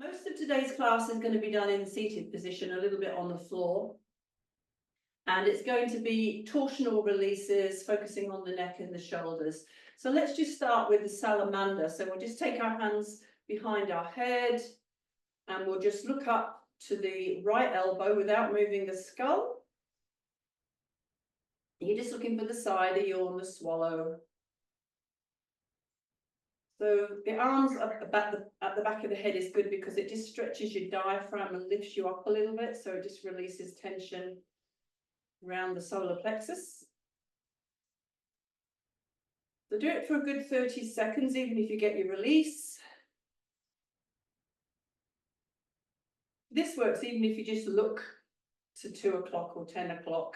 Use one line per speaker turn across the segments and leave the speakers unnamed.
Most of today's class is going to be done in the seated position, a little bit on the floor. And it's going to be torsional releases, focusing on the neck and the shoulders. So let's just start with the salamander. So we'll just take our hands behind our head and we'll just look up to the right elbow without moving the skull. You're just looking for the sigh, the yawn, the swallow. So the arms at the back of the head is good because it just stretches your diaphragm and lifts you up a little bit. So it just releases tension around the solar plexus. So do it for a good 30 seconds, even if you get your release. This works even if you just look to 2 o'clock or 10 o'clock,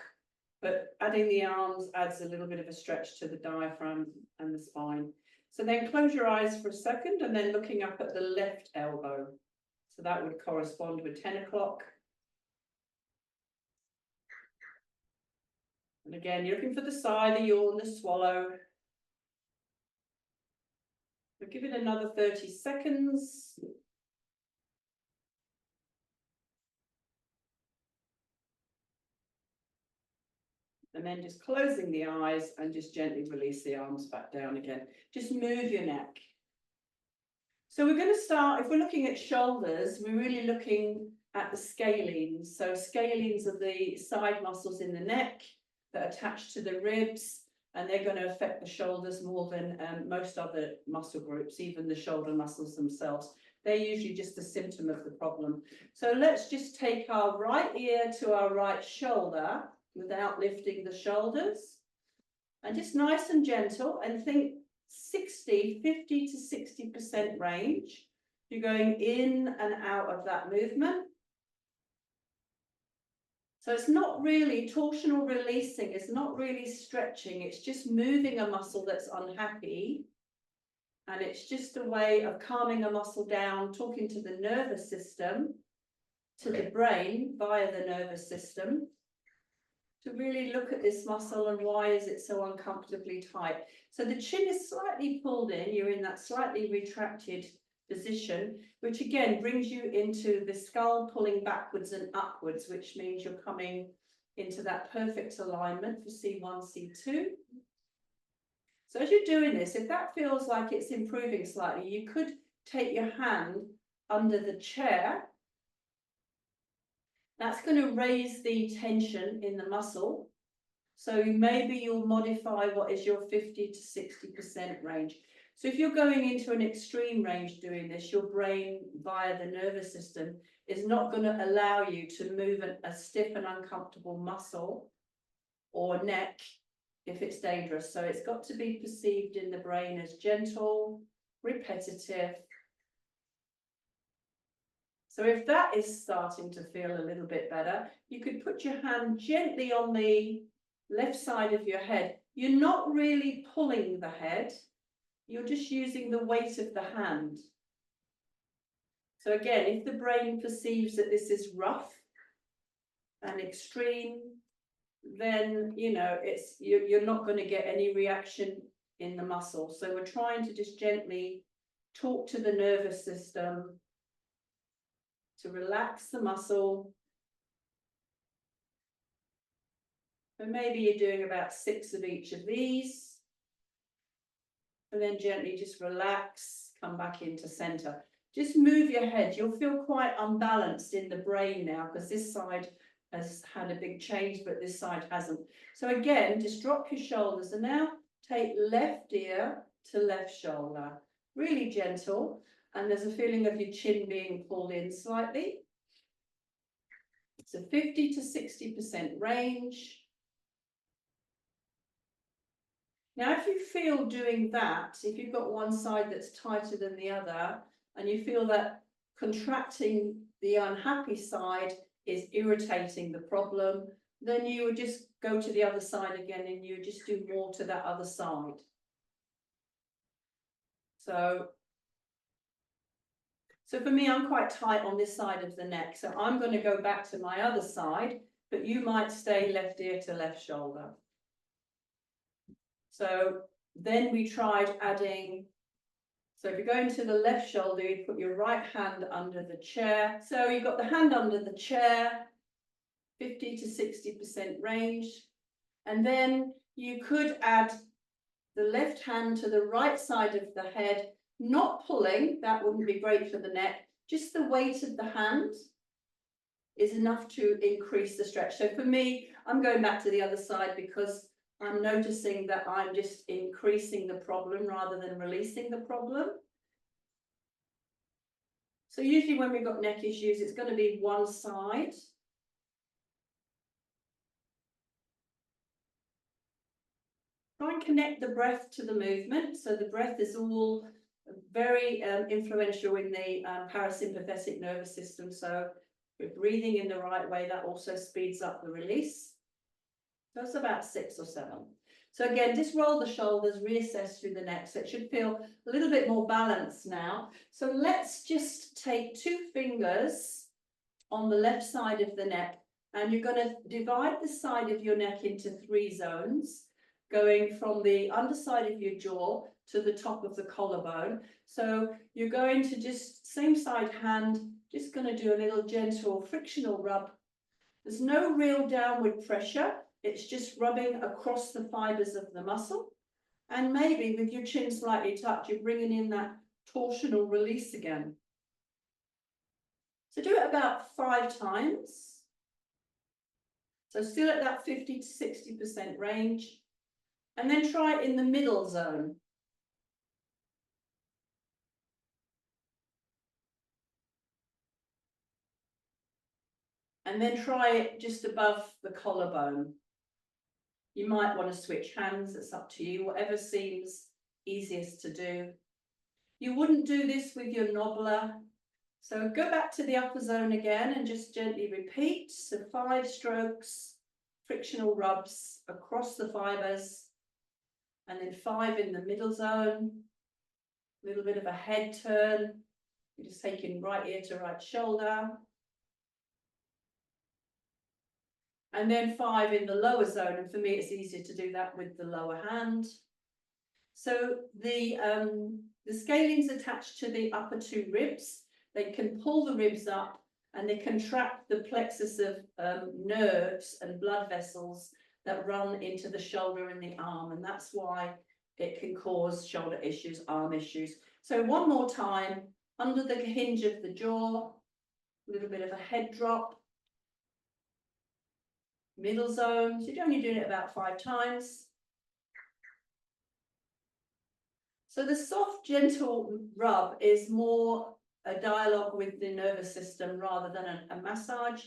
but adding the arms adds a little bit of a stretch to the diaphragm and the spine. So then close your eyes for a second and then looking up at the left elbow. So that would correspond with 10 o'clock. And again, you're looking for the sigh, the yawn, the swallow. So give it another 30 seconds. And then just closing the eyes and just gently release the arms back down again. Just move your neck. So we're going to start, if we're looking at shoulders, we're really looking at the scalenes. So scalenes are the side muscles in the neck that attach to the ribs, and they're going to affect the shoulders more than most other muscle groups, even the shoulder muscles themselves. They're usually just a symptom of the problem. So let's just take our right ear to our right shoulder without lifting the shoulders, and just nice and gentle, and think 50 to 60% range. You're going in and out of that movement. So it's not really torsional releasing, it's not really stretching, it's just moving a muscle that's unhappy. And it's just a way of calming a muscle down, talking to the nervous system, to the brain via the nervous system, to really look at this muscle and why is it so uncomfortably tight. So the chin is slightly pulled in, you're in that slightly retracted position, which again brings you into the skull pulling backwards and upwards, which means you're coming into that perfect alignment for C1, C2. So as you're doing this, if that feels like it's improving slightly, you could take your hand under the chair. That's going to raise the tension in the muscle. So maybe you'll modify what is your 50 to 60% range. So if you're going into an extreme range doing this, your brain via the nervous system is not going to allow you to move a stiff and uncomfortable muscle or neck if it's dangerous. So it's got to be perceived in the brain as gentle, repetitive. So if that is starting to feel a little bit better, you could put your hand gently on the left side of your head. You're not really pulling the head, you're just using the weight of the hand. So again, if the brain perceives that this is rough and extreme, then you're not going to get any reaction in the muscle. So we're trying to just gently talk to the nervous system to relax the muscle. And maybe you're doing about 6 of each of these. And then gently just relax, come back into center. Just move your head. You'll feel quite unbalanced in the brain now because this side has had a big change, but this side hasn't. So again, just drop your shoulders and now take left ear to left shoulder. Really gentle. And there's a feeling of your chin being pulled in slightly. So 50 to 60% range. Now, if you feel doing that, if you've got one side that's tighter than the other, and you feel that contracting the unhappy side is irritating the problem, then you would just go to the other side again and you just do more to that other side. So for me, I'm quite tight on this side of the neck. So I'm going to go back to my other side, but you might stay left ear to left shoulder. So then we tried adding So if you go into the left shoulder, you put your right hand under the chair. So you've got the hand under the chair, 50 to 60% range. And then you could add the left hand to the right side of the head, not pulling, that wouldn't be great for the neck, just the weight of the hand is enough to increase the stretch. So for me, I'm going back to the other side because I'm noticing that I'm just increasing the problem rather than releasing the problem. So usually when we've got neck issues, it's going to be one side. Try and connect the breath to the movement. So the breath is all very influential in the parasympathetic nervous system. So if we're breathing in the right way, that also speeds up the release. So it's about 6 or 7. So again, just roll the shoulders, reassess through the neck. So it should feel a little bit more balanced now. So let's just take 2 fingers on the left side of the neck, and you're going to divide the side of your neck into 3 zones, going from the underside of your jaw to the top of the collarbone. So you're going to just, same side hand, just going to do a little gentle frictional rub. There's no real downward pressure. It's just rubbing across the fibers of the muscle. And maybe with your chin slightly tucked, you're bringing in that torsional release again. So do it about 5 times. So still at that 50 to 60% range. And then try it in the middle zone. And then try it just above the collarbone. You might want to switch hands, it's up to you, whatever seems easiest to do. You wouldn't do this with your knobbler. So go back to the upper zone again and just gently repeat. So 5 strokes, frictional rubs across the fibers, and then 5 in the middle zone. A little bit of a head turn. You're just taking right ear to right shoulder. And then 5 in the lower zone, and for me it's easier to do that with the lower hand. So the scaling's attached to the upper 2 ribs. They can pull the ribs up and they contract the plexus of nerves and blood vessels that run into the shoulder and the arm, and that's why it can cause shoulder issues, arm issues. So one more time, under the hinge of the jaw, a little bit of a head drop. Middle zone, so you're only doing it about 5 times. So the soft, gentle rub is more a dialogue with the nervous system rather than a massage.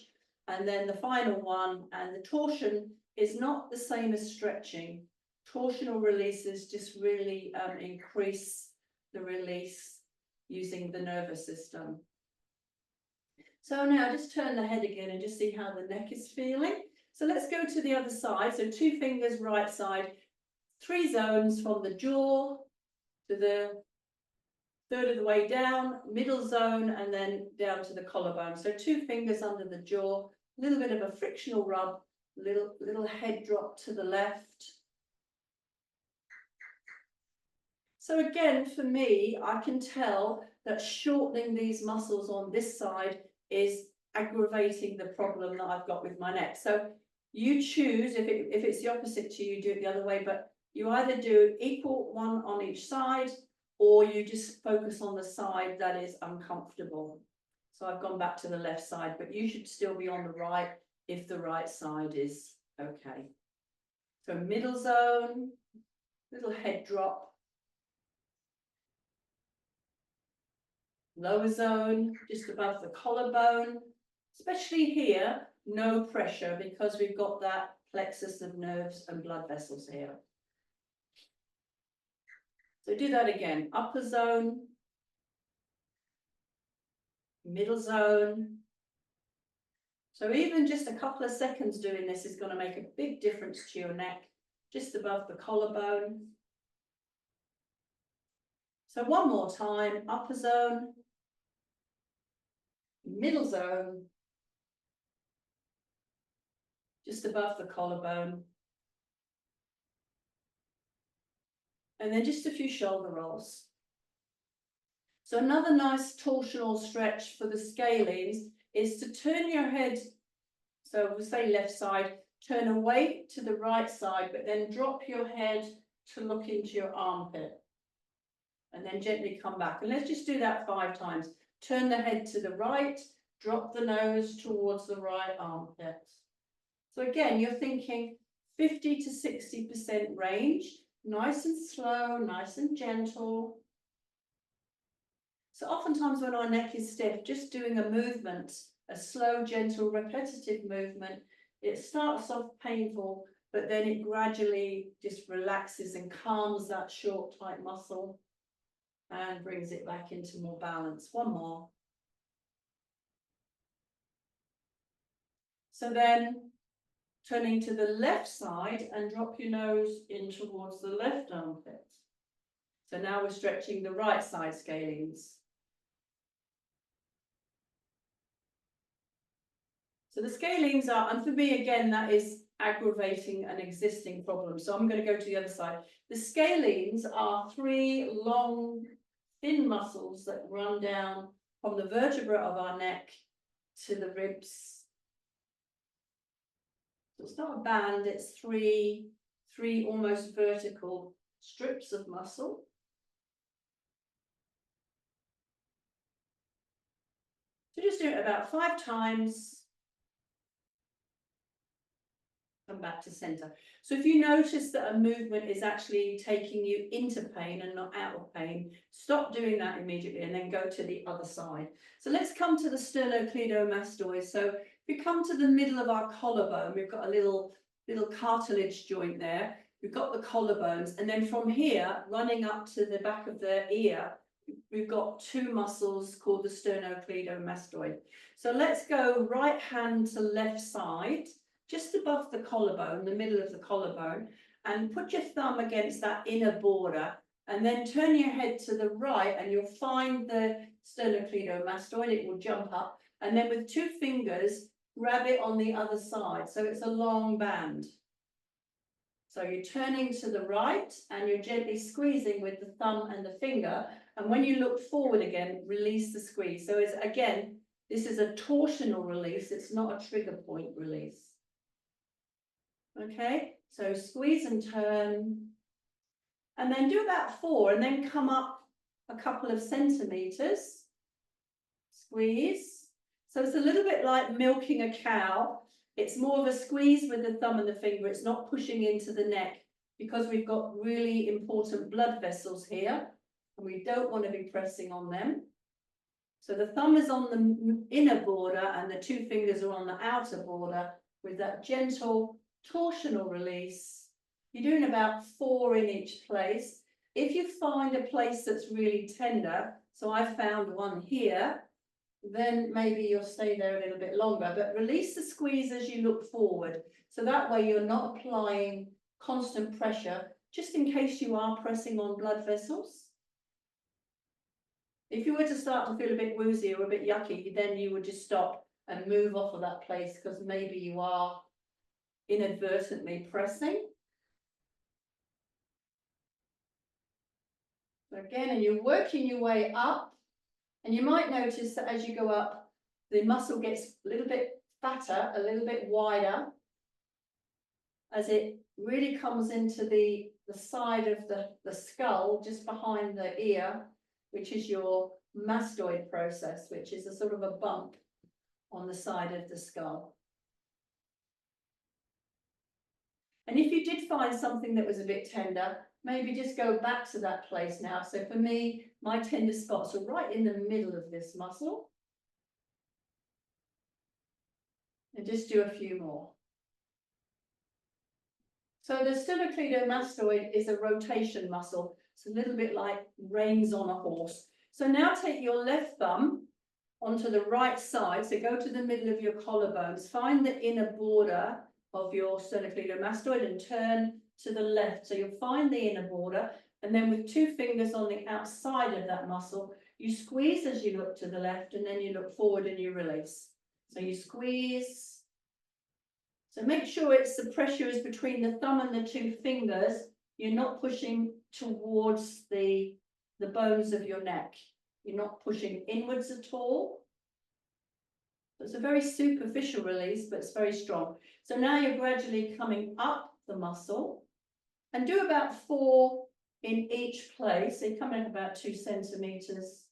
And then the final one, and the torsion is not the same as stretching. Torsional releases just really increase the release using the nervous system. So now just turn the head again and just see how the neck is feeling. So let's go to the other side. So 2 fingers right side, 3 zones from the jaw to the 1/3 of the way down, middle zone, and then down to the collarbone. So 2 fingers under the jaw, a little bit of a frictional rub, little head drop to the left. So again, for me, I can tell that shortening these muscles on this side is aggravating the problem that I've got with my neck. So you choose, if it's the opposite to you, do it the other way, but you either do equal one on each side, or you just focus on the side that is uncomfortable. So I've gone back to the left side, but you should still be on the right if the right side is okay. So middle zone, little head drop. Lower zone, just above the collarbone, especially here, no pressure because we've got that plexus of nerves and blood vessels here. So do that again, upper zone, middle zone. So even just a couple of seconds doing this is going to make a big difference to your neck, just above the collarbone. So one more time, upper zone, middle zone, just above the collarbone. And then just a few shoulder rolls. So another nice torsional stretch for the scalenes is to turn your head, so we'll say left side, turn away to the right side, but then drop your head to look into your armpit. And then gently come back. And let's just do that 5 times. Turn the head to the right, drop the nose towards the right armpit. So again, you're thinking 50 to 60% range, nice and slow, nice and gentle. So oftentimes when our neck is stiff, just doing a movement, a slow, gentle, repetitive movement, it starts off painful, but then it gradually just relaxes and calms that short, tight muscle and brings it back into more balance. One more. So then turning to the left side and drop your nose in towards the left armpit. So now we're stretching the right side scalenes. So the scalenes are, and for me again, that is aggravating an existing problem. So I'm going to go to the other side. The scalenes are 3 long, thin muscles that run down from the vertebra of our neck to the ribs. So it's not a band, it's three almost vertical strips of muscle. So just do it about 5 times. Come back to center. So if you notice that a movement is actually taking you into pain and not out of pain, stop doing that immediately and then go to the other side. So let's come to the sternocleidomastoid. So if we come to the middle of our collarbone, we've got a little cartilage joint there. We've got the collarbones, and then from here, running up to the back of the ear, we've got 2 muscles called the sternocleidomastoid. So let's go right hand to left side, just above the collarbone, the middle of the collarbone, and put your thumb against that inner border, and then turn your head to the right, and you'll find the sternocleidomastoid. It will jump up, and then with 2 fingers, grab it on the other side. So it's a long band. So you're turning to the right, and you're gently squeezing with the thumb and the finger. And when you look forward again, release the squeeze. So it's, again, this is a torsional release. It's not a trigger point release. Okay, so squeeze and turn, and then do about 4, and then come up a couple of centimeters, squeeze. So it's a little bit like milking a cow. It's more of a squeeze with the thumb and the finger. It's not pushing into the neck, because we've got really important blood vessels here, and we don't want to be pressing on them. So the thumb is on the inner border, and the 2 fingers are on the outer border with that gentle torsional release. You're doing about 4 in each place. If you find a place that's really tender, so I found one here, then maybe you'll stay there a little bit longer, but release the squeeze as you look forward. So that way you're not applying constant pressure, just in case you are pressing on blood vessels. If you were to start to feel a bit woozy or a bit yucky, then you would just stop and move off of that place, because maybe you are inadvertently pressing. Again, and you're working your way up, and you might notice that as you go up, the muscle gets a little bit fatter, a little bit wider, as it really comes into the side of the skull, just behind the ear, which is your mastoid process, which is a sort of a bump on the side of the skull. And if you did find something that was a bit tender, maybe just go back to that place now. So for me, my tender spots are right in the middle of this muscle. And just do a few more. So the sternocleidomastoid is a rotation muscle. It's a little bit like reins on a horse. So now take your left thumb onto the right side. So go to the middle of your collarbones, find the inner border of your sternocleidomastoid and turn to the left. So you'll find the inner border, and then with 2 fingers on the outside of that muscle, you squeeze as you look to the left, and then you look forward and you release. So you squeeze. So make sure the pressure is between the thumb and the 2 fingers. You're not pushing towards the bones of your neck. You're not pushing inwards at all. It's a very superficial release, but it's very strong. So now you're gradually coming up the muscle, and do about 4 in each place. They come in about 2 centimeters.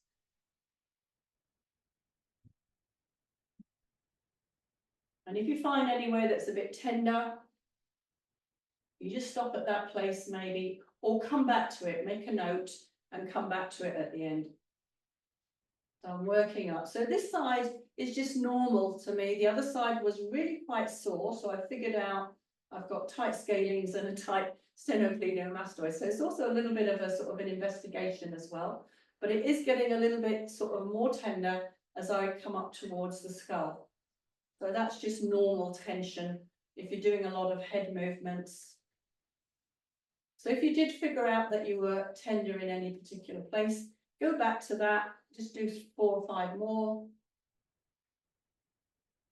And if you find anywhere that's a bit tender, you just stop at that place maybe, or come back to it, make a note and come back to it at the end. So I'm working up. So this side is just normal to me. The other side was really quite sore. So I figured out I've got tight scalenes and a tight sternocleidomastoid. So it's also a little bit of a sort of an investigation as well. But it is getting a little bit sort of more tender as I come up towards the skull. So that's just normal tension if you're doing a lot of head movements. So if you did figure out that you were tender in any particular place, go back to that, just do 4 or 5 more.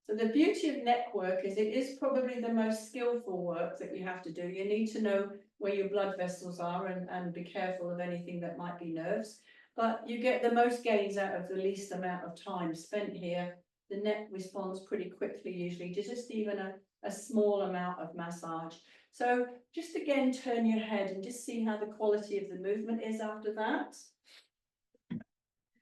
So the beauty of neck work is it is probably the most skillful work that you have to do. You need to know where your blood vessels are and be careful of anything that might be nerves. But you get the most gains out of the least amount of time spent here. The neck responds pretty quickly usually to just even a small amount of massage. So just again, turn your head and just see how the quality of the movement is after that.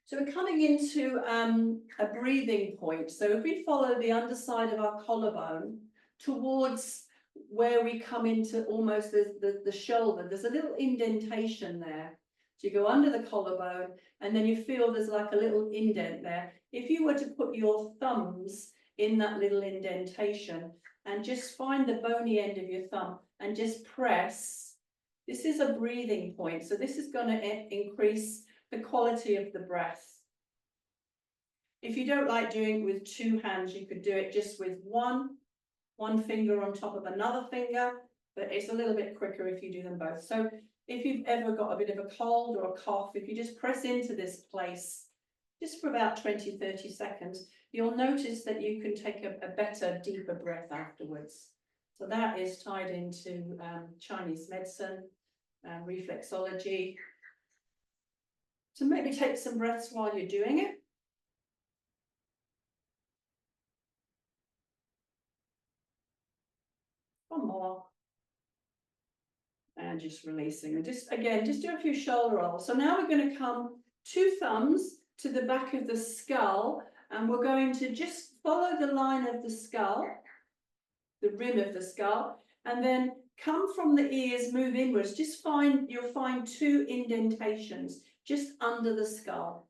So we're coming into a breathing point. So if we follow the underside of our collarbone towards where we come into almost the shoulder, there's a little indentation there. So you go under the collarbone and then you feel there's like a little indent there. If you were to put your thumbs in that little indentation and just find the bony end of your thumb and just press, this is a breathing point. So this is going to increase the quality of the breath. If you don't like doing it with 2 hands, you could do it just with one finger on top of another finger, but it's a little bit quicker if you do them both. So if you've ever got a bit of a cold or a cough, if you just press into this place just for about 20-30 seconds, you'll notice that you can take a better, deeper breath afterwards. So that is tied into Chinese medicine, reflexology. So maybe take some breaths while you're doing it. One more. And just releasing. And just again, just do a few shoulder rolls. So now we're going to come 2 thumbs to the back of the skull, and we're going to just follow the line of the skull, the rim of the skull, and then come from the ears, move inwards. You'll find 2 indentations just under the skull.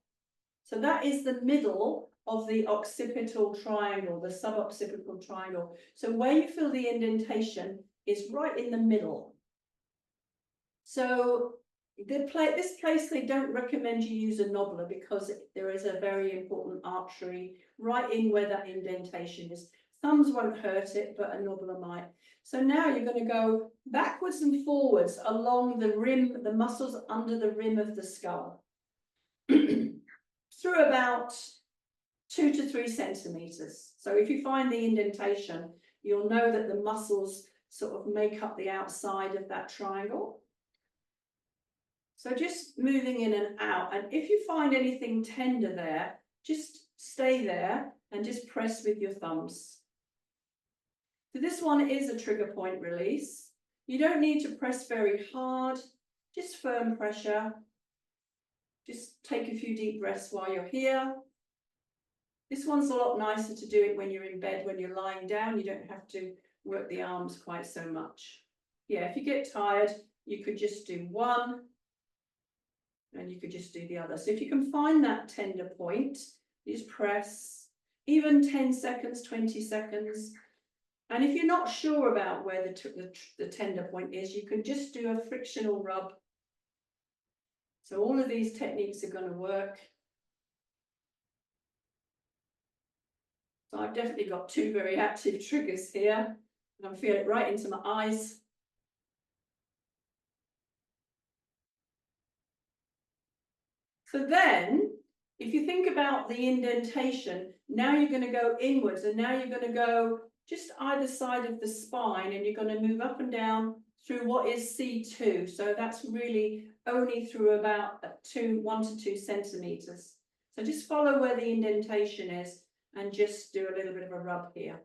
So that is the middle of the occipital triangle, the suboccipital triangle. So where you feel the indentation is right in the middle. So this place, they don't recommend you use a knobbler because there is a very important artery right in where that indentation is. Thumbs won't hurt it, but a knobbler might. So now you're going to go backwards and forwards along the rim, the muscles under the rim of the skull. Through about 2 to 3 centimeters. So if you find the indentation, you'll know that the muscles sort of make up the outside of that triangle. So just moving in and out. And if you find anything tender there, just stay there and just press with your thumbs. So this one is a trigger point release. You don't need to press very hard, just firm pressure. Just take a few deep breaths while you're here. This one's a lot nicer to do it when you're in bed, when you're lying down. You don't have to work the arms quite so much. Yeah, if you get tired, you could just do one and you could just do the other. So if you can find that tender point, you just press, even 10 seconds, 20 seconds. And if you're not sure about where the tender point is, you can just do a frictional rub. So all of these techniques are going to work. So I've definitely got 2 very active triggers here. And I'm feeling it right into my eyes. So then, if you think about the indentation, now you're going to go inwards, and now you're going to go just either side of the spine, and you're going to move up and down through what is C2. So that's really only through about 1 to 2 centimeters. So just follow where the indentation is and just do a little bit of a rub here.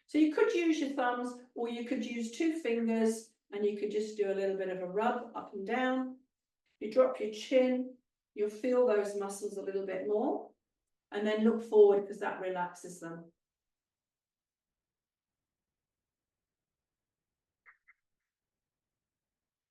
So you could use your thumbs, or you could use 2 fingers and you could just do a little bit of a rub up and down. You drop your chin, you'll feel those muscles a little bit more, and then look forward because that relaxes them.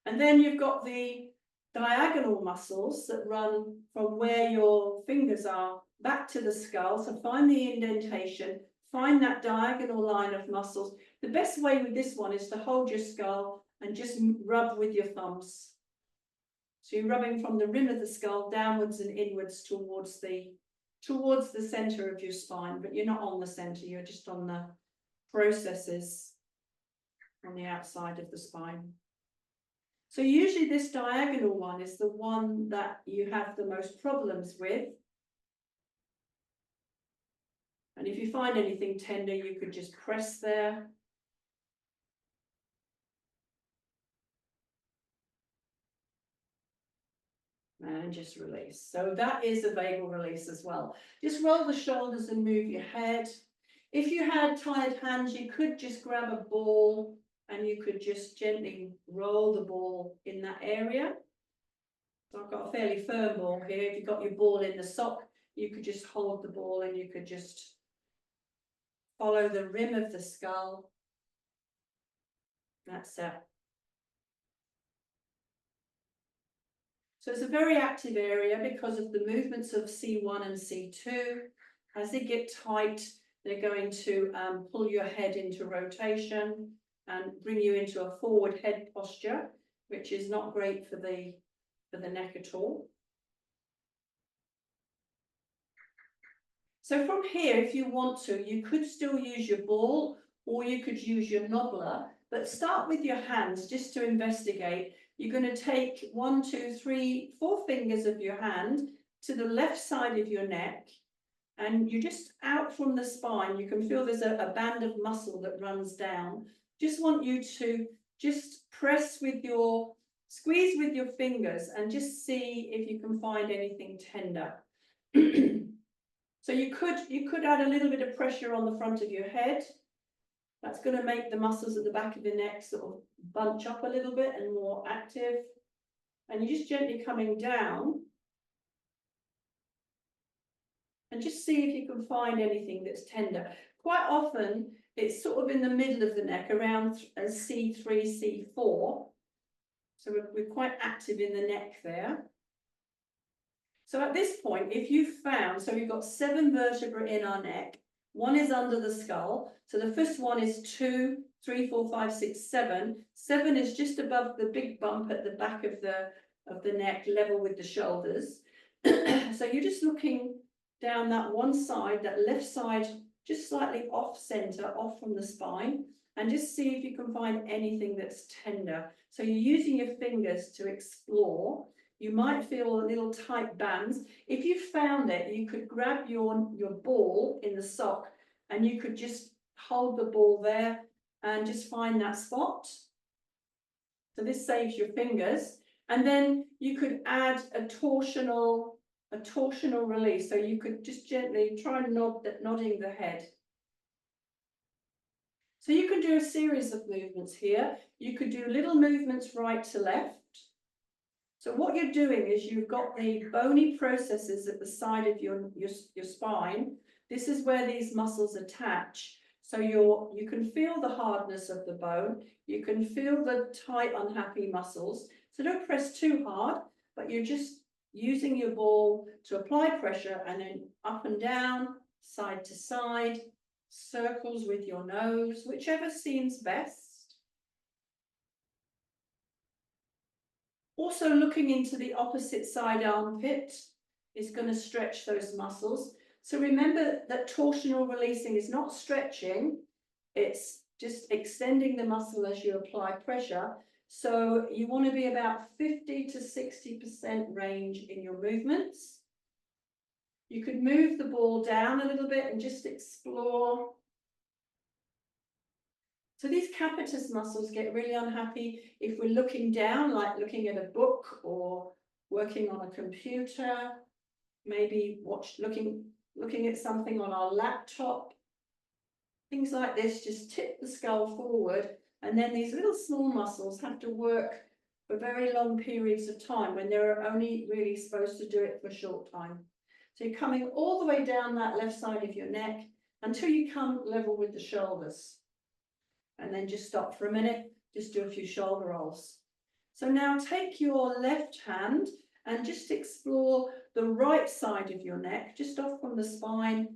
And then you've got the diagonal muscles that run from where your fingers are back to the skull. So find the indentation, find that diagonal line of muscles. The best way with this one is to hold your skull and just rub with your thumbs. So you're rubbing from the rim of the skull downwards and inwards towards the center of your spine, but you're not on the center, you're just on the processes on the outside of the spine. So usually this diagonal one is the one that you have the most problems with. And if you find anything tender, you could just press there. And just release. So that is a vagal release as well. Just roll the shoulders and move your head. If you had tired hands, you could just grab a ball and you could just gently roll the ball in that area. So I've got a fairly firm ball here. If you've got your ball in the sock, you could just hold the ball and you could just follow the rim of the skull. That's it. So it's a very active area because of the movements of C1 and C2. As they get tight, they're going to pull your head into rotation and bring you into a forward head posture, which is not great for the neck at all. So from here, if you want to, you could still use your ball or you could use your knobbler, but start with your hands just to investigate. You're going to take 1, 2, 3, 4 fingers of your hand to the left side of your neck, and you're just out from the spine. You can feel there's a band of muscle that runs down. Just want you to just press with your, squeeze with your fingers and just see if you can find anything tender. So you could add a little bit of pressure on the front of your head. That's going to make the muscles at the back of the neck sort of bunch up a little bit and more active. And you're just gently coming down. And just see if you can find anything that's tender. Quite often, it's sort of in the middle of the neck, around C3, C4. So we're quite active in the neck there. So at this point, if you found, so we've got 7 vertebrae in our neck. 1 is under the skull. So the first one is 2, 3, 4, 5, 6, 7. 7 is just above the big bump at the back of the neck, level with the shoulders. So you're just looking down that one side, that left side, just slightly off center, off from the spine, and just see if you can find anything that's tender. So you're using your fingers to explore. You might feel little tight bands. If you found it, you could grab your ball in the sock and you could just hold the ball there and just find that spot. So this saves your fingers. And then you could add a torsional release. So you could just gently try nodding the head. So you can do a series of movements here. You could do little movements right to left. So what you're doing is you've got the bony processes at the side of your spine. This is where these muscles attach. So you can feel the hardness of the bone. You can feel the tight, unhappy muscles. So don't press too hard, but you're just using your ball to apply pressure and then up and down, side to side, circles with your nose, whichever seems best. Also looking into the opposite side armpit is going to stretch those muscles. So remember that torsional releasing is not stretching, it's just extending the muscle as you apply pressure. So you want to be about 50 to 60% range in your movements. You could move the ball down a little bit and just explore. So these capitis muscles get really unhappy if we're looking down, like looking at a book or working on a computer, maybe looking at something on our laptop, things like this. Just tip the skull forward, and then these little small muscles have to work for very long periods of time when they're only really supposed to do it for a short time. So you're coming all the way down that left side of your neck until you come level with the shoulders. And then just stop for a minute, just do a few shoulder rolls. So now take your left hand and just explore the right side of your neck, just off from the spine.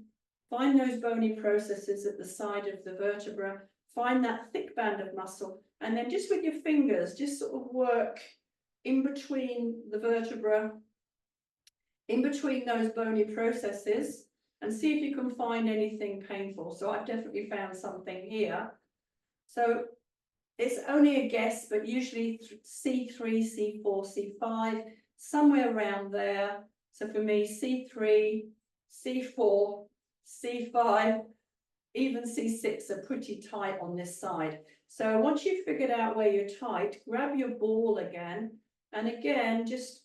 Find those bony processes at the side of the vertebra. Find that thick band of muscle, and then just with your fingers, just sort of work in between the vertebra, in between those bony processes, and see if you can find anything painful. So I've definitely found something here. So it's only a guess, but usually C3, C4, C5, somewhere around there. So for me, C3, C4, C5, even C6 are pretty tight on this side. So once you've figured out where you're tight, grab your ball again. And again, just,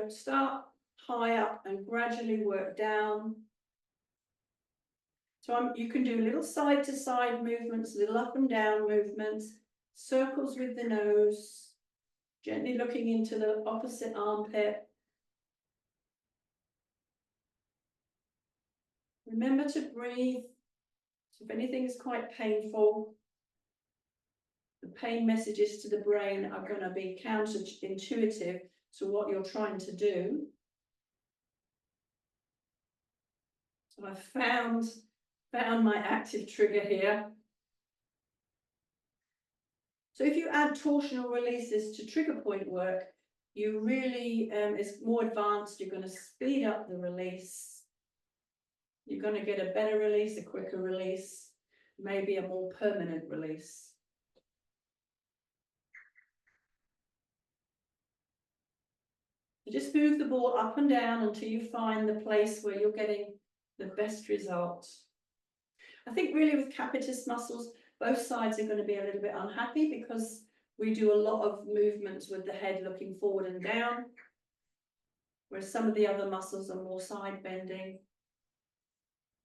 start high up and gradually work down. So you can do little side to side movements, little up and down movements, circles with the nose, gently looking into the opposite armpit. Remember to breathe. So if anything is quite painful, the pain messages to the brain are going to be counterintuitive to what you're trying to do. So I've found my active trigger here. So if you add torsional releases to trigger point work, you really, it's more advanced. You're going to speed up the release. You're going to get a better release, a quicker release, maybe a more permanent release. Just move the ball up and down until you find the place where you're getting the best result. I think really with capitis muscles, both sides are going to be a little bit unhappy because we do a lot of movements with the head looking forward and down, whereas some of the other muscles are more side bending.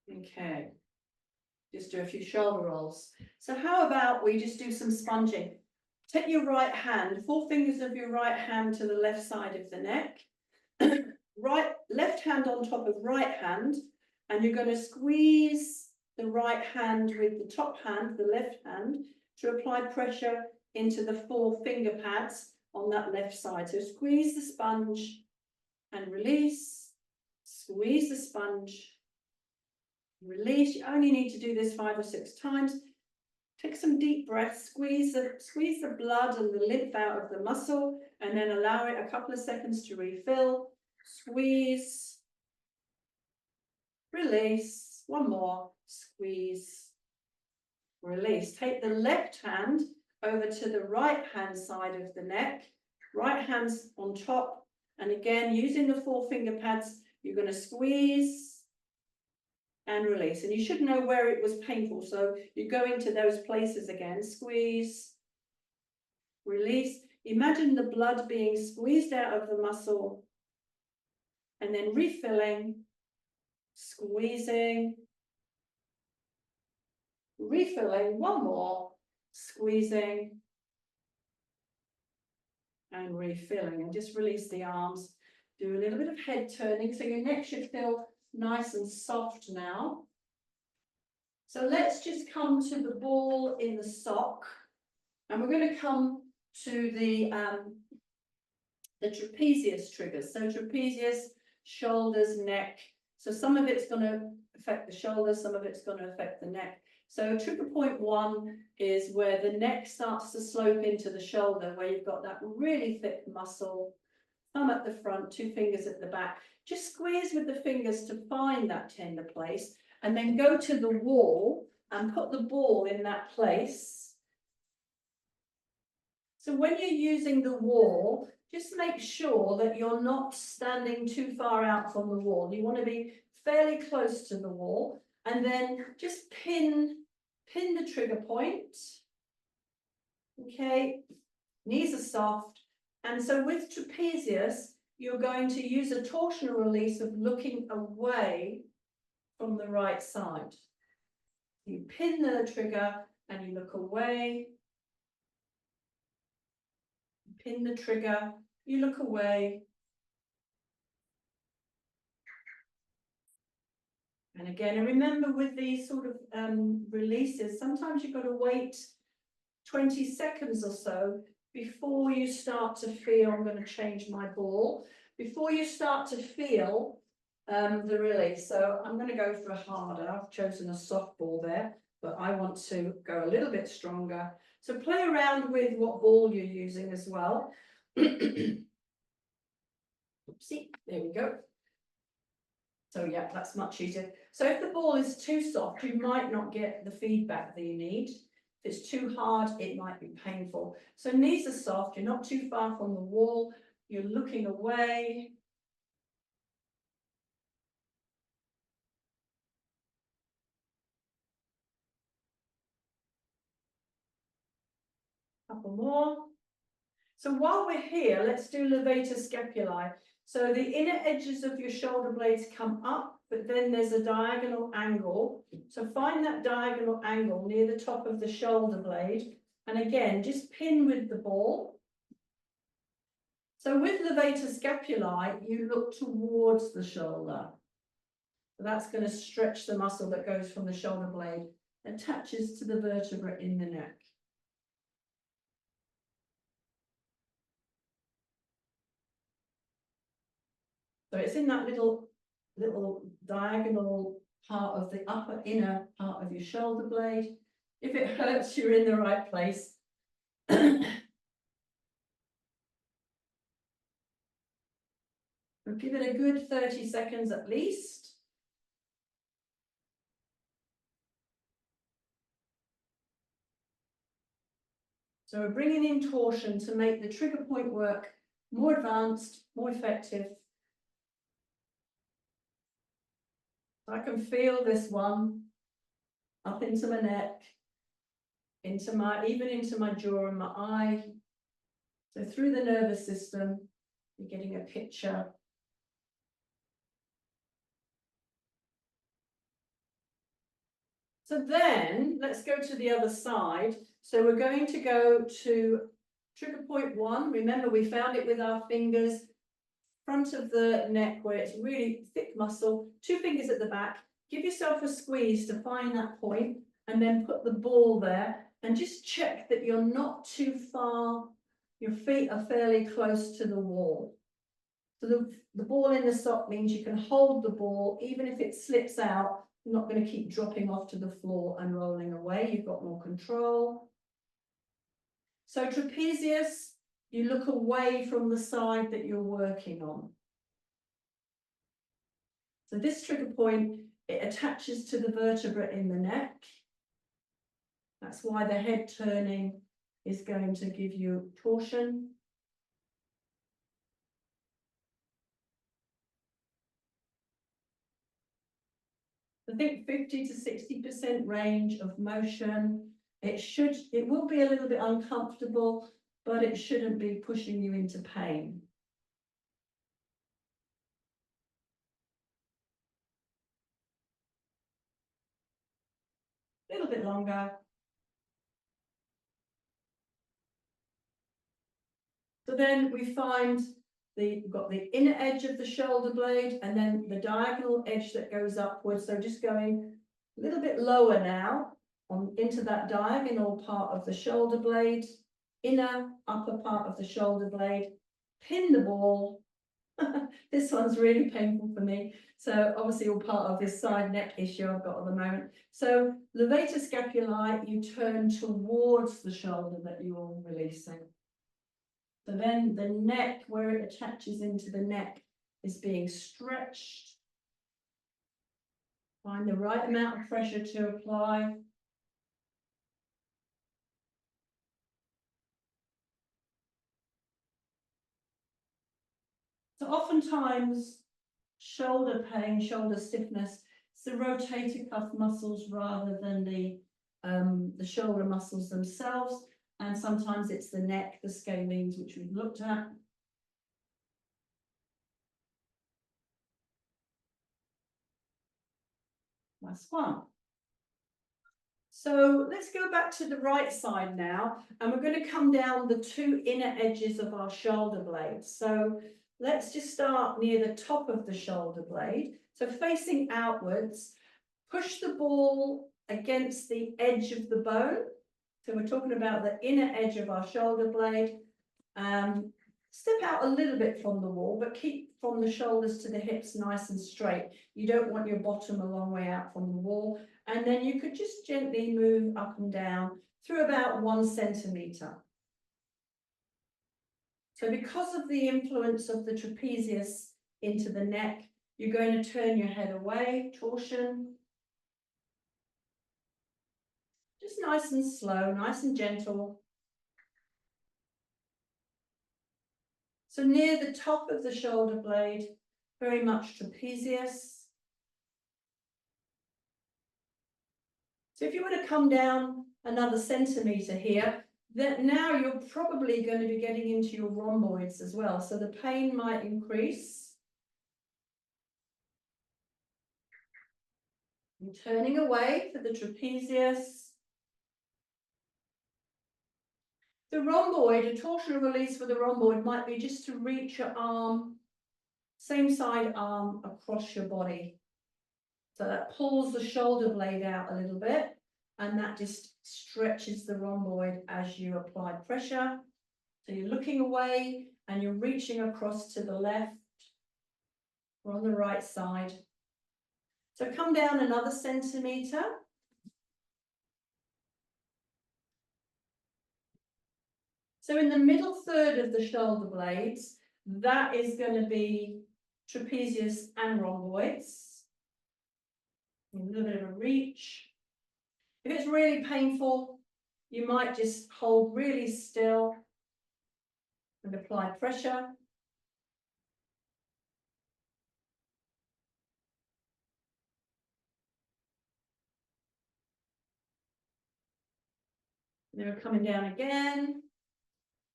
Okay, just do a few shoulder rolls. So how about we just do some sponging? Take your right hand, 4 fingers of your right hand to the left side of the neck, left hand on top of right hand, and you're going to squeeze the right hand with the top hand, the left hand, to apply pressure into the 4 finger pads on that left side. So squeeze the sponge and release, squeeze the sponge, release. You only need to do this 5 or 6 times. Take some deep breaths, squeeze the blood and the lymph out of the muscle, and then allow it a couple of seconds to refill. Squeeze, release, one more, squeeze, release. Take the left hand over to the right hand side of the neck, right hand's on top, and again, using the 4 finger pads, you're going to squeeze and release. And you should know where it was painful, so you go into those places again, squeeze, release. Imagine the blood being squeezed out of the muscle, and then refilling, squeezing, refilling, one more, squeezing, and refilling. And just release the arms. Do a little bit of head turning, so your neck should feel nice and soft now. So let's just come to the ball in the sock, and we're going to come to the trapezius triggers. So trapezius, shoulders, neck. So some of it's going to affect the shoulders, some of it's going to affect the neck. So trigger point 1 is where the neck starts to slope into the shoulder, where you've got that really thick muscle, thumb at the front, 2 fingers at the back. Just squeeze with the fingers to find that tender place, and then go to the wall and put the ball in that place. So when you're using the wall, just make sure that you're not standing too far out from the wall. You want to be fairly close to the wall, and then just pin the trigger point. Okay, knees are soft. And so with trapezius, you're going to use a torsional release of looking away from the right side. You pin the trigger and you look away. Pin the trigger, you look away. And again, and remember with these sort of releases, sometimes you've got to wait 20 seconds or so before you start to feel, I'm going to change my ball, before you start to feel the release. So I'm going to go for a harder, I've chosen a soft ball there, but I want to go a little bit stronger. So play around with what ball you're using as well. Oopsie, there we go. So yeah, that's much easier. So if the ball is too soft, you might not get the feedback that you need. If it's too hard, it might be painful. So knees are soft, you're not too far from the wall, you're looking away. Couple more. So while we're here, let's do levator scapulae. So the inner edges of your shoulder blades come up, but then there's a diagonal angle. So find that diagonal angle near the top of the shoulder blade. And again, just pin with the ball. So with levator scapulae, you look towards the shoulder. So that's going to stretch the muscle that goes from the shoulder blade, attaches to the vertebra in the neck. So it's in that little diagonal part of the upper inner part of your shoulder blade. If it hurts, you're in the right place. Give it a good 30 seconds at least. So we're bringing in torsion to make the trigger point work more advanced, more effective. I can feel this one up into my neck, even into my jaw and my eye. So through the nervous system, you're getting a picture. So then let's go to the other side. So we're going to go to trigger point 1. Remember, we found it with our fingers, front of the neck where it's really thick muscle, 2 fingers at the back. Give yourself a squeeze to find that point and then put the ball there and just check that you're not too far. Your feet are fairly close to the wall. So the ball in the sock means you can hold the ball, even if it slips out, you're not going to keep dropping off to the floor and rolling away. You've got more control. So trapezius, you look away from the side that you're working on. So this trigger point, it attaches to the vertebra in the neck. That's why the head turning is going to give you torsion. I think 50 to 60% range of motion. It will be a little bit uncomfortable, but it shouldn't be pushing you into pain. A little bit longer. So then we find we've got the inner edge of the shoulder blade and then the diagonal edge that goes upwards. So just going a little bit lower now into that diagonal part of the shoulder blade, inner upper part of the shoulder blade, pin the ball. This one's really painful for me. So obviously all part of this side neck issue I've got at the moment. So levator scapulae, you turn towards the shoulder that you're releasing. So then the neck, where it attaches into the neck, is being stretched. Find the right amount of pressure to apply. So oftentimes, shoulder pain, shoulder stiffness, it's the rotator cuff muscles rather than the shoulder muscles themselves. And sometimes it's the neck, the scalenes, which we've looked at. Nice one. So let's go back to the right side now, and we're going to come down the two inner edges of our shoulder blades. So let's just start near the top of the shoulder blade. So facing outwards, push the ball against the edge of the bone. So we're talking about the inner edge of our shoulder blade. Step out a little bit from the wall, but keep from the shoulders to the hips nice and straight. You don't want your bottom a long way out from the wall. And then you could just gently move up and down through about 1 centimetre. So because of the influence of the trapezius into the neck, you're going to turn your head away, torsion. Just nice and slow, nice and gentle. So near the top of the shoulder blade, very much trapezius. So if you were to come down another centimetre here, then now you're probably going to be getting into your rhomboids as well. So the pain might increase. And turning away for the trapezius. The rhomboid, a torsional release for the rhomboid might be just to reach your arm, same side arm across your body. So that pulls the shoulder blade out a little bit, and that just stretches the rhomboid as you apply pressure. So you're looking away and you're reaching across to the left or on the right side. So come down another centimetre. So in the middle third of the shoulder blades, that is going to be trapezius and rhomboids. A little bit of a reach. If it's really painful, you might just hold really still and apply pressure. Then we're coming down again.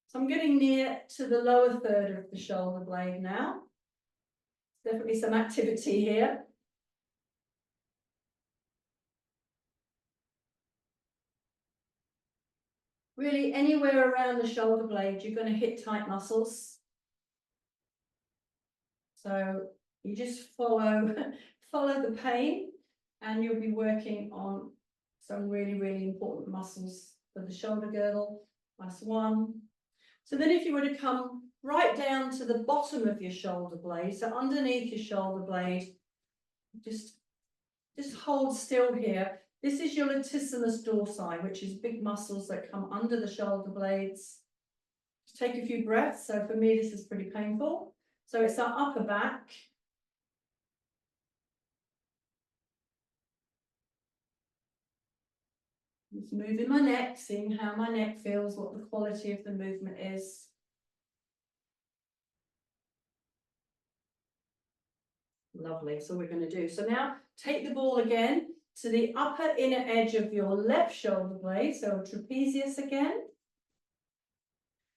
So I'm getting near to the lower third of the shoulder blade now. Definitely some activity here. Really, anywhere around the shoulder blade, you're going to hit tight muscles. So you just follow the pain, and you'll be working on some really, really important muscles for the shoulder girdle. Nice one. So then if you were to come right down to the bottom of your shoulder blade, so underneath your shoulder blade, just hold still here. This is your latissimus dorsi, which is big muscles that come under the shoulder blades. Just take a few breaths. So for me, this is pretty painful. So it's our upper back. Just moving my neck, seeing how my neck feels, what the quality of the movement is. Lovely, so we're going to do. So now take the ball again to the upper inner edge of your left shoulder blade, so trapezius again.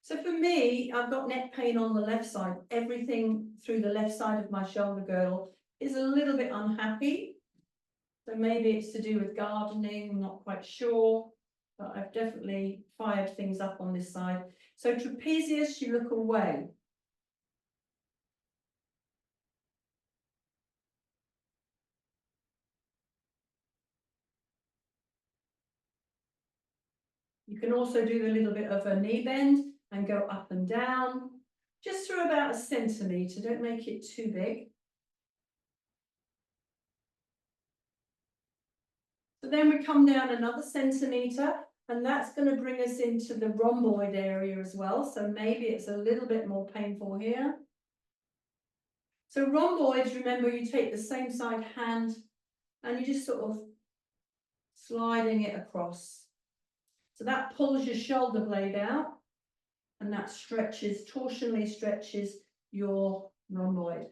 So for me, I've got neck pain on the left side. Everything through the left side of my shoulder girdle is a little bit unhappy. So maybe it's to do with gardening, I'm not quite sure, but I've definitely fired things up on this side. So trapezius, you look away. You can also do a little bit of a knee bend and go up and down, just through about 1 centimetre, don't make it too big. So then we come down another centimetre, and that's going to bring us into the rhomboid area as well. So maybe it's a little bit more painful here. So rhomboids, remember, you take the same side hand and you just sort of sliding it across. So that pulls your shoulder blade out, and that stretches, torsionally stretches your rhomboid.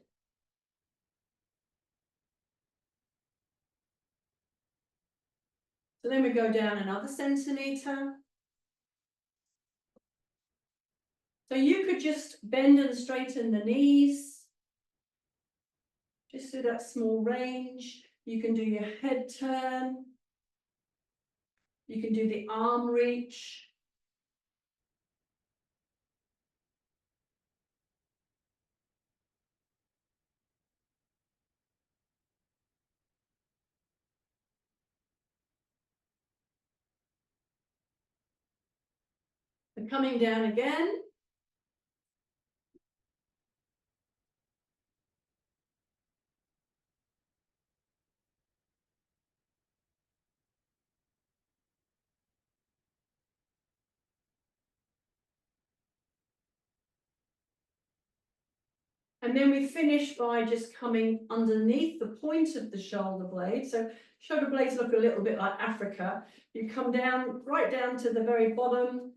So then we go down another centimetre. So you could just bend and straighten the knees, just through that small range. You can do your head turn. You can do the arm reach. And coming down again. And then we finish by just coming underneath the point of the shoulder blade. So shoulder blades look a little bit like Africa. You come down, right down to the very bottom,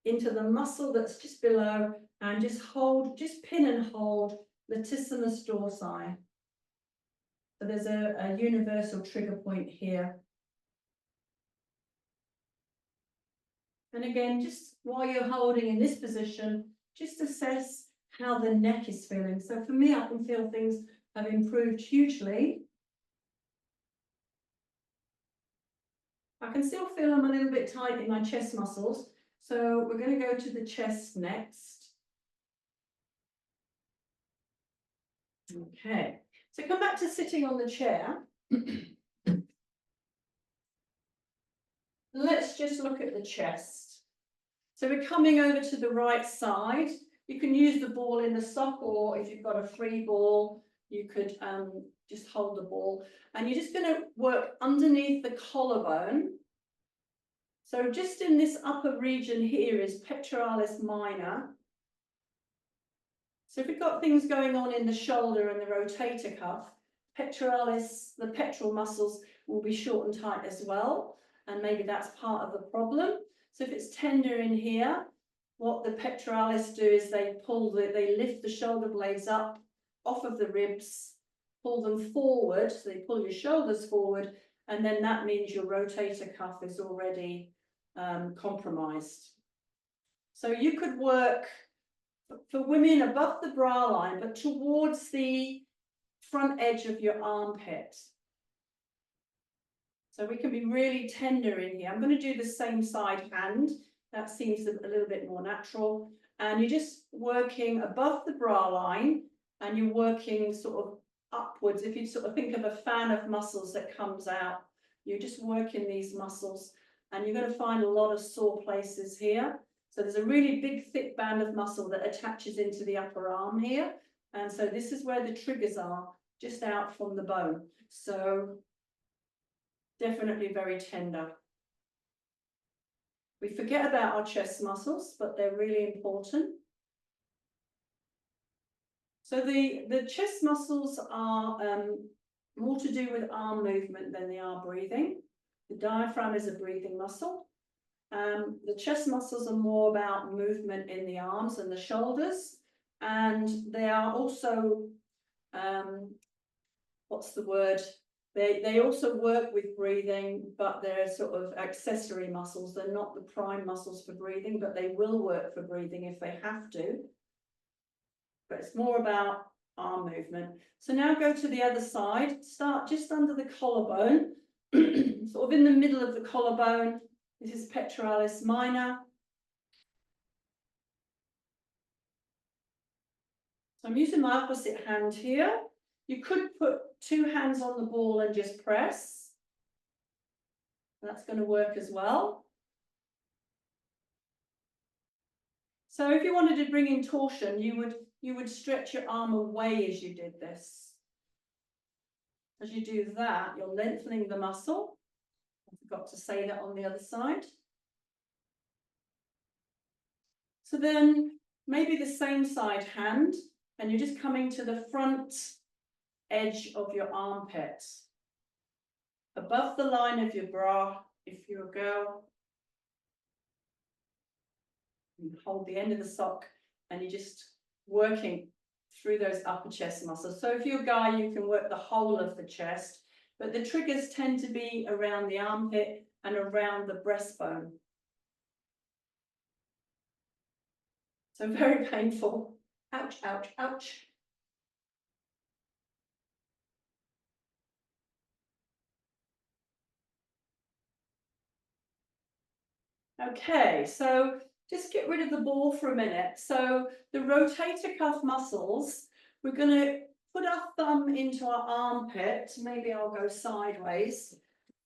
into the muscle that's just below, and just hold, just pin and hold latissimus dorsi. So there's a universal trigger point here. And again, just while you're holding in this position, just assess how the neck is feeling. So for me, I can feel things have improved hugely. I can still feel I'm a little bit tight in my chest muscles. So we're going to go to the chest next. Okay, so come back to sitting on the chair. Let's just look at the chest. So we're coming over to the right side. You can use the ball in the sock, or if you've got a free ball, you could just hold the ball. And you're just going to work underneath the collarbone. So just in this upper region here is pectoralis minor. So if we've got things going on in the shoulder and the rotator cuff, pectoralis, the pectoral muscles will be short and tight as well. And maybe that's part of the problem. So if it's tender in here, what the pectoralis do is they lift the shoulder blades up off of the ribs, pull them forward, so they pull your shoulders forward, and then that means your rotator cuff is already compromised. So you could work for women above the bra line, but towards the front edge of your armpit. So we can be really tender in here. I'm going to do the same side hand. That seems a little bit more natural. And you're just working above the bra line, and you're working sort of upwards. If you sort of think of a fan of muscles that comes out, you're just working these muscles, and you're going to find a lot of sore places here. So there's a really big, thick band of muscle that attaches into the upper arm here. And so this is where the triggers are, just out from the bone. So definitely very tender. We forget about our chest muscles, but they're really important. So the chest muscles are more to do with arm movement than they are breathing. The diaphragm is a breathing muscle. The chest muscles are more about movement in the arms and the shoulders, and they are also, what's the word? They also work with breathing, but they're sort of accessory muscles. They're not the prime muscles for breathing, but they will work for breathing if they have to. But it's more about arm movement. So now go to the other side, start just under the collarbone, sort of in the middle of the collarbone. This is pectoralis minor. So I'm using my opposite hand here. You could put two hands on the ball and just press. That's going to work as well. So if you wanted to bring in torsion, you would stretch your arm away as you did this. As you do that, you're lengthening the muscle. I forgot to say that on the other side. So then maybe the same side hand, and you're just coming to the front edge of your armpit, above the line of your bra, if you're a girl. You hold the end of the sock, and you're just working through those upper chest muscles. So if you're a guy, you can work the whole of the chest, but the triggers tend to be around the armpit and around the breastbone. So very painful. Ouch, ouch, ouch. Okay, so just get rid of the ball for a minute. So the rotator cuff muscles, we're going to put our thumb into our armpit. Maybe I'll go sideways.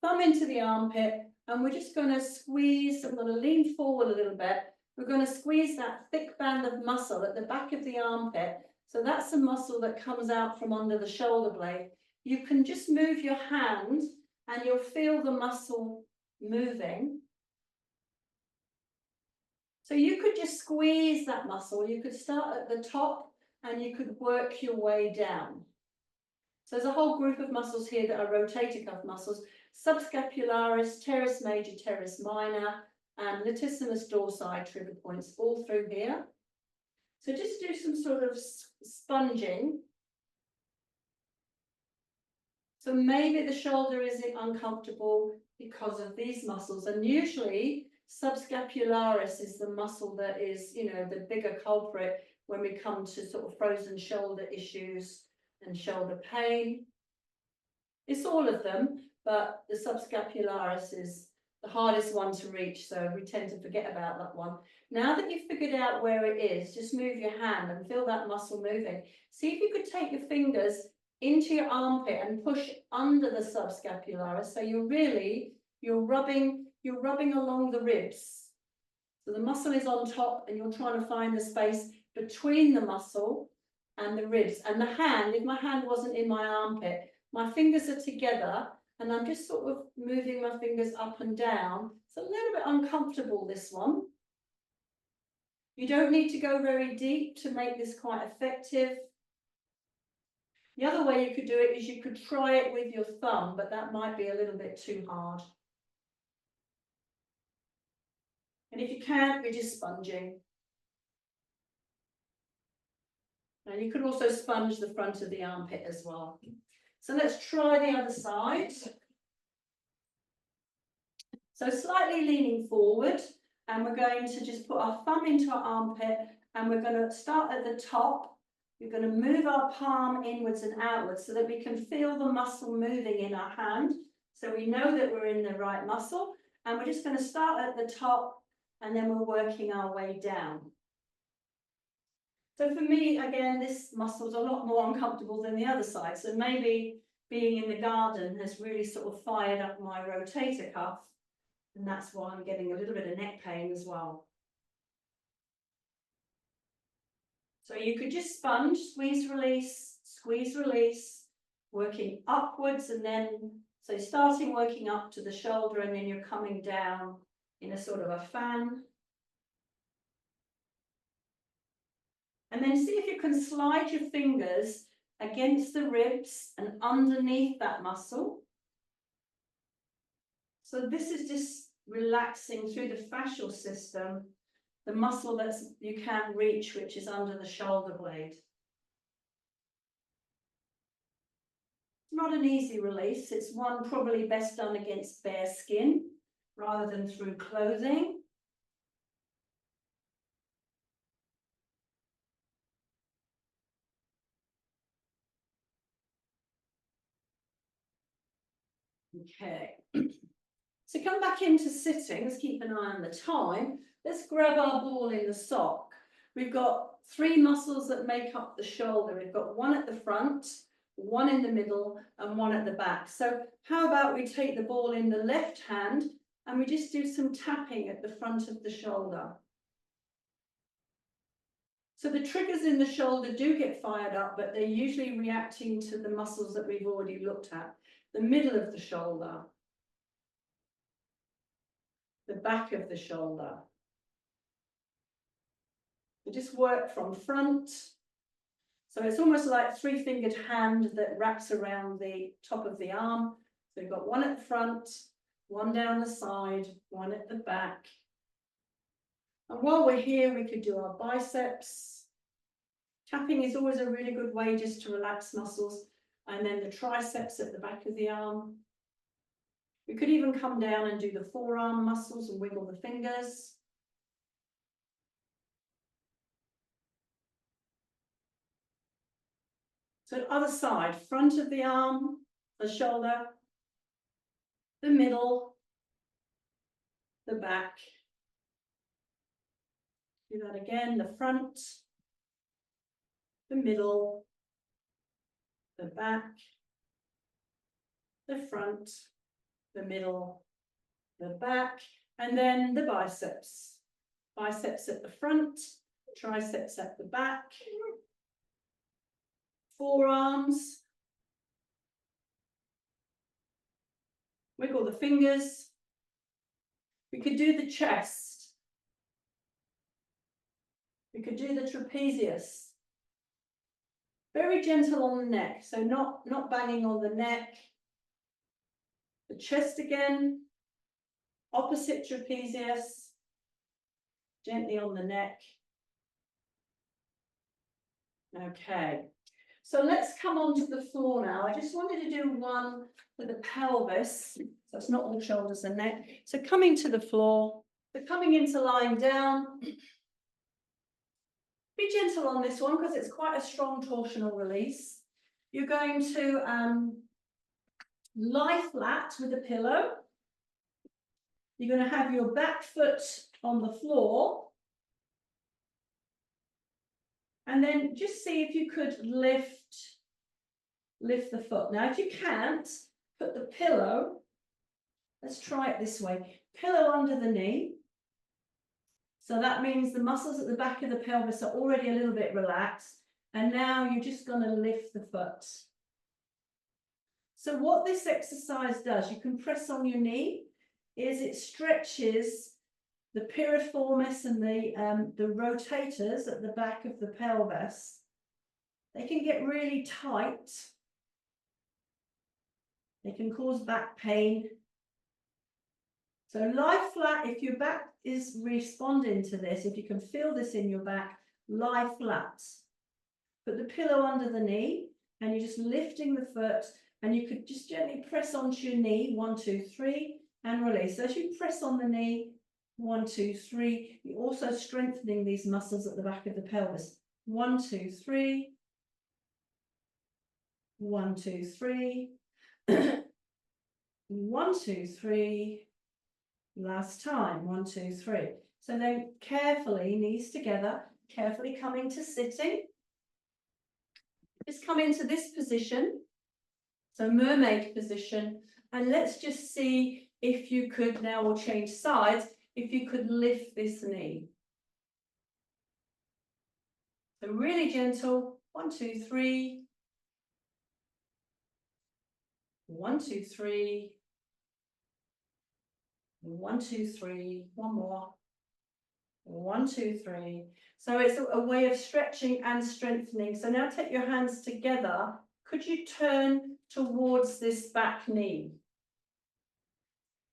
Thumb into the armpit, and we're just going to squeeze. I'm going to lean forward a little bit. We're going to squeeze that thick band of muscle at the back of the armpit. So that's the muscle that comes out from under the shoulder blade. You can just move your hand and you'll feel the muscle moving. So you could just squeeze that muscle. You could start at the top and you could work your way down. So there's a whole group of muscles here that are rotator cuff muscles: subscapularis, teres major, teres minor, and latissimus dorsi trigger points all through here. So just do some sort of sponging. So maybe the shoulder is uncomfortable because of these muscles, and usually subscapularis is the muscle that is, you know, the bigger culprit when we come to sort of frozen shoulder issues and shoulder pain. It's all of them, but the subscapularis is the hardest one to reach, so we tend to forget about that one. Now that you've figured out where it is, just move your hand and feel that muscle moving. See if you could take your fingers into your armpit and push under the subscapularis. So you're rubbing along the ribs. So the muscle is on top and you're trying to find the space between the muscle and the ribs. And the hand, if my hand wasn't in my armpit, my fingers are together and I'm just sort of moving my fingers up and down. It's a little bit uncomfortable, this one. You don't need to go very deep to make this quite effective. The other way you could do it is you could try it with your thumb, but that might be a little bit too hard. And if you can't, we're just sponging. And you could also sponge the front of the armpit as well. So let's try the other side. So slightly leaning forward, and we're going to just put our thumb into our armpit, and we're going to start at the top. We're going to move our palm inwards and outwards so that we can feel the muscle moving in our hand. So we know that we're in the right muscle, and we're just going to start at the top, and then we're working our way down. So for me, again, this muscle's a lot more uncomfortable than the other side. So maybe being in the garden has really sort of fired up my rotator cuff. And that's why I'm getting a little bit of neck pain as well. So you could just sponge, squeeze, release, working upwards, and then, so starting working up to the shoulder, and then you're coming down in a sort of a fan. And then see if you can slide your fingers against the ribs and underneath that muscle. So this is just relaxing through the fascial system, the muscle that you can reach, which is under the shoulder blade. It's not an easy release. It's one probably best done against bare skin rather than through clothing. Okay. So come back into sitting. Let's keep an eye on the time. Let's grab our ball in the sock. We've got 3 muscles that make up the shoulder. We've got one at the front, one in the middle, and one at the back. So how about we take the ball in the left hand and we just do some tapping at the front of the shoulder. So the triggers in the shoulder do get fired up, but they're usually reacting to the muscles that we've already looked at. The middle of the shoulder, the back of the shoulder. We just work from front. So it's almost like 3-fingered hand that wraps around the top of the arm. So we've got one at the front, one down the side, one at the back. And while we're here, we could do our biceps. Tapping is always a really good way just to relax muscles. And then the triceps at the back of the arm. We could even come down and do the forearm muscles and wiggle the fingers. So other side, front of the arm, the shoulder, the middle, the back, Do that again, the front, the middle, the back, the front, the middle, the back, and then the biceps. Biceps at the front, triceps at the back, forearms, wiggle the fingers. We could do the chest. We could do the trapezius. Very gentle on the neck, so not banging on the neck. The chest again, opposite trapezius, gently on the neck. Okay, so let's come onto the floor now. I just wanted to do one for the pelvis, so it's not all shoulders and neck. So coming to the floor, but coming into lying down. Be gentle on this one because it's quite a strong torsional release. You're going to lie flat with a pillow. You're going to have your back foot on the floor. And then just see if you could lift the foot. Now, if you can't, put the pillow, let's try it this way, pillow under the knee. So that means the muscles at the back of the pelvis are already a little bit relaxed. And now you're just going to lift the foot. So what this exercise does, you can press on your knee, is it stretches the piriformis and the rotators at the back of the pelvis. They can get really tight. They can cause back pain. So lie flat. If your back is responding to this, if you can feel this in your back, lie flat. Put the pillow under the knee and you're just lifting the foot, and you could just gently press onto your knee, 1, 2, 3, and release. So as you press on the knee, 1, 2, 3, you're also strengthening these muscles at the back of the pelvis. 1, 2, 3. 1, 2, 3. 1, 2, 3. Last time, 1, 2, 3. So then carefully, knees together, carefully coming to sitting. Just come into this position, so mermaid position, and let's just see if you could, now we'll change sides, if you could lift this knee. So really gentle, 1, 2, 3. 1, 2, 3. 1, 2, 3. One more. 1, 2, 3. So it's a way of stretching and strengthening. So now take your hands together. Could you turn towards this back knee?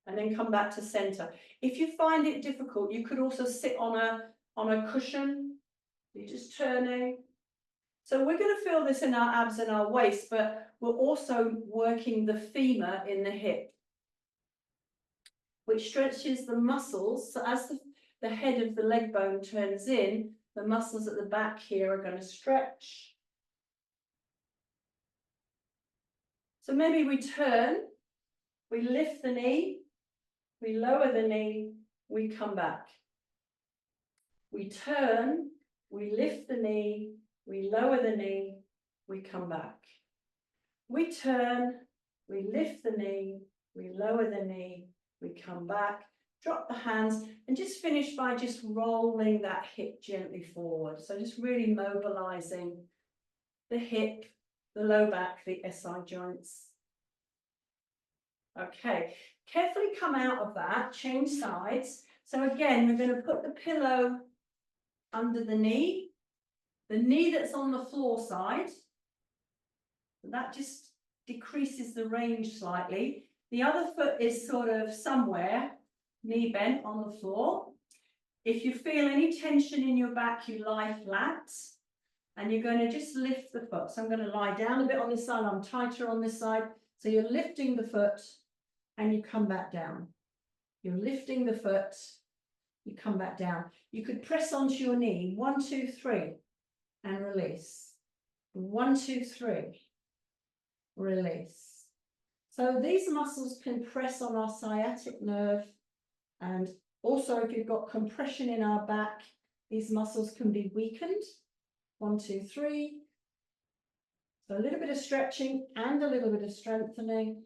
And then come back to center. If you find it difficult, you could also sit on a cushion. You're just turning. So we're going to feel this in our abs and our waist, but we're also working the femur in the hip, which stretches the muscles. So as the head of the leg bone turns in, the muscles at the back here are going to stretch. So maybe we turn, we lift the knee, we lower the knee, we come back. We turn, we lift the knee, we lower the knee, we come back. We turn, we lift the knee, we lower the knee, we come back. Drop the hands and just finish by just rolling that hip gently forward. So just really mobilizing the hip, the low back, the SI joints. Okay, carefully come out of that, change sides. So again, we're going to put the pillow under the knee that's on the floor side. That just decreases the range slightly. The other foot is sort of somewhere, knee bent on the floor. If you feel any tension in your back, you lie flat and you're going to just lift the foot. So I'm going to lie down a bit on this side, I'm tighter on this side. So you're lifting the foot and you come back down. You're lifting the foot, you come back down. You could press onto your knee, 1, 2, 3, and release. 1, 2, 3, release. So these muscles can press on our sciatic nerve, and also if you've got compression in our back, these muscles can be weakened. 1, 2, 3. So a little bit of stretching and a little bit of strengthening.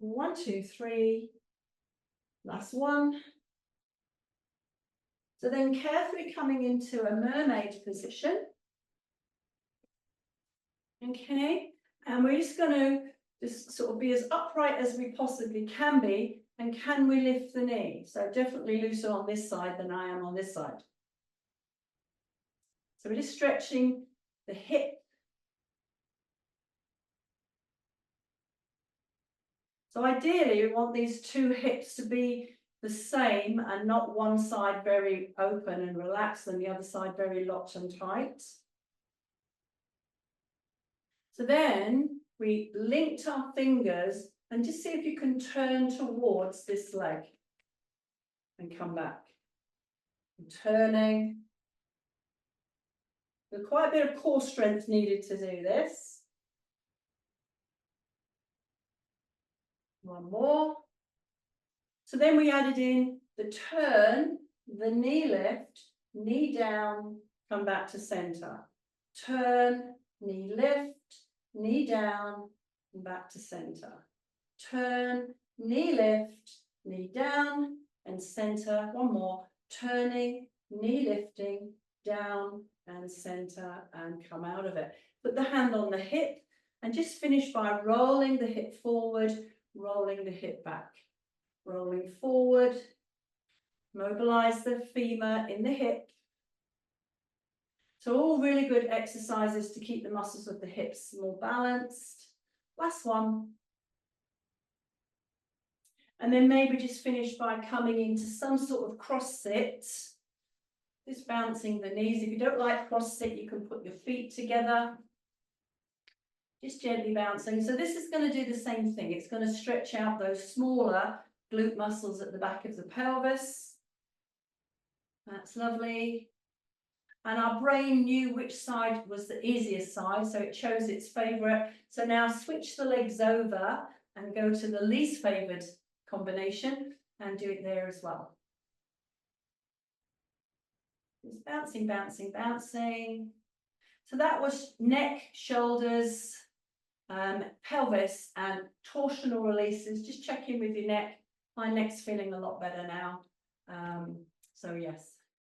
1, 2, 3. Last one. So then carefully coming into a mermaid position. Okay, and we're just going to just sort of be as upright as we possibly can be, and can we lift the knee? So definitely looser on this side than I am on this side. So we're just stretching the hip. So ideally we want these two hips to be the same and not one side very open and relaxed and the other side very locked and tight. So then we linked our fingers and just see if you can turn towards this leg and come back. And turning. There's quite a bit of core strength needed to do this. One more. So then we added in the turn, the knee lift, knee down, come back to center. Turn, knee lift, knee down, and back to center. Turn, knee lift, knee down, and center. One more. Turning, knee lifting, down, and center, and come out of it. Put the hand on the hip, and just finish by rolling the hip forward, rolling the hip back. Rolling forward, mobilize the femur in the hip. So all really good exercises to keep the muscles of the hips more balanced. Last one. And then maybe just finish by coming into some sort of cross sit. Just bouncing the knees. If you don't like cross sit, you can put your feet together. Just gently bouncing. So this is going to do the same thing. It's going to stretch out those smaller glute muscles at the back of the pelvis. That's lovely. And our brain knew which side was the easiest side, so it chose its favourite. So now switch the legs over and go to the least favoured combination and do it there as well. Just bouncing, bouncing, bouncing. So that was neck, shoulders, pelvis and torsional releases. Just check in with your neck. My neck's feeling a lot better now. So yes.